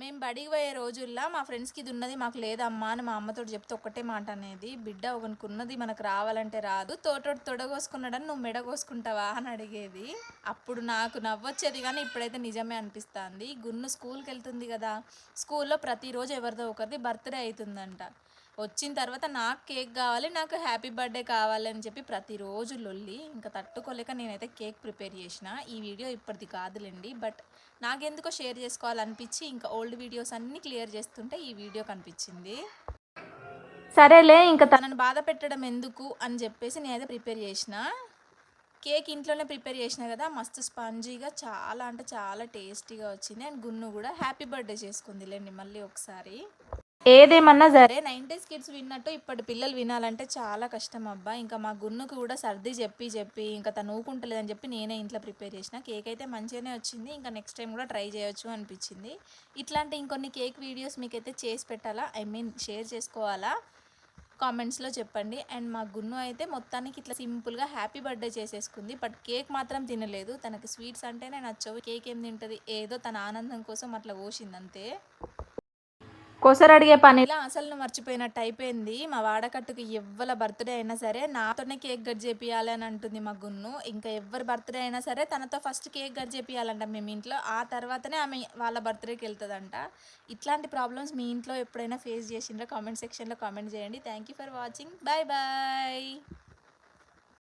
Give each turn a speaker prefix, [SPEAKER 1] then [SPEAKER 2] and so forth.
[SPEAKER 1] మేము బడికి పోయే రోజుల్లో మా ఫ్రెండ్స్కి ఇది ఉన్నది మాకు లేదమ్మా అని మా అమ్మతో చెప్తే ఒక్కటే మాట అనేది, బిడ్డ ఒకనికి ఉన్నది మనకు రావాలంటే రాదు, తోటోడు తొడగోసుకున్నాడని నువ్వు మెడగోసుకుంటావా అని అడిగేది. అప్పుడు నాకు నవ్వొచ్చేది కానీ ఇప్పుడైతే నిజమే అనిపిస్తుంది. గున్ను స్కూల్కి వెళ్తుంది కదా, స్కూల్లో ప్రతిరోజు ఎవరిదో ఒకరిది బర్త్డే అవుతుందంట. వచ్చిన తర్వాత నాకు కేక్ కావాలి, నాకు హ్యాపీ బర్త్డే కావాలి అని చెప్పి ప్రతిరోజు లొల్లి. ఇంకా తట్టుకోలేక నేనైతే కేక్ ప్రిపేర్ చేసిన. ఈ వీడియో ఇప్పటిది కాదులేండి, బట్ నాకెందుకో షేర్ చేసుకోవాలనిపించి ఇంకా ఓల్డ్ వీడియోస్ అన్నీ క్లియర్ చేస్తుంటే ఈ వీడియో కనిపించింది. సరేలే ఇంకా తనని బాధ పెట్టడం ఎందుకు అని చెప్పేసి నేనైతే ప్రిపేర్ చేసిన. కేక్ ఇంట్లోనే ప్రిపేర్ చేసిన కదా, మస్తు స్పాంజీగా చాలా అంటే చాలా టేస్టీగా వచ్చింది. అండ్ గున్ను కూడా హ్యాపీ బర్త్డే చేసుకుందిలేండి మళ్ళీ ఒకసారి. ఏదేమన్నా సరే 90s కిడ్స్ విన్నట్టు ఇప్పటి పిల్లలు వినాలంటే చాలా కష్టం అబ్బా. ఇంకా మా గున్నుకు కూడా సర్ది చెప్పి చెప్పి ఇంకా తను ఊకుంటలేదని చెప్పి నేనే ఇంట్లో ప్రిపేర్ చేసిన. కేక్ అయితే మంచిగానే వచ్చింది. ఇంకా నెక్స్ట్ టైం కూడా ట్రై చేయొచ్చు అనిపించింది. ఇట్లాంటి ఇంకొన్ని కేక్ వీడియోస్ మీకైతే చేసి పెట్టాలా, ఐ మీన్ షేర్ చేసుకోవాలా, కామెంట్స్లో చెప్పండి. అండ్ మా గున్ను అయితే మొత్తానికి ఇట్లా సింపుల్గా హ్యాపీ బర్త్డే చేసేసుకుంది. బట్ కేక్ మాత్రం తినలేదు. తనకి స్వీట్స్ అంటేనే నచ్చవు, కేక్ ఏం తింటుంది, ఏదో తన ఆనందం కోసం అట్లా కోసింది అంతే. కోసరు అడిగే పనిలా అసలు మర్చిపోయినట్టు అయిపోయింది. మా వాడకట్టుకు ఎవ్వల బర్త్డే అయినా సరే నాతోనే కేక్ కట్ చేపియాలి అని అంటుంది మా గున్ను. ఇంకా ఎవరి బర్త్డే అయినా సరే తనతో ఫస్ట్ కేక్ కట్ చేపియాలంట మేము ఇంట్లో, ఆ తర్వాతనే ఆమె వాళ్ళ బర్త్డేకి వెళ్తుందంట. ఇట్లాంటి ప్రాబ్లమ్స్ మీ ఇంట్లో ఎప్పుడైనా ఫేస్ చేసిండ్రా? కామెంట్ సెక్షన్లో కామెంట్ చేయండి. Thank you for watching. Bye bye.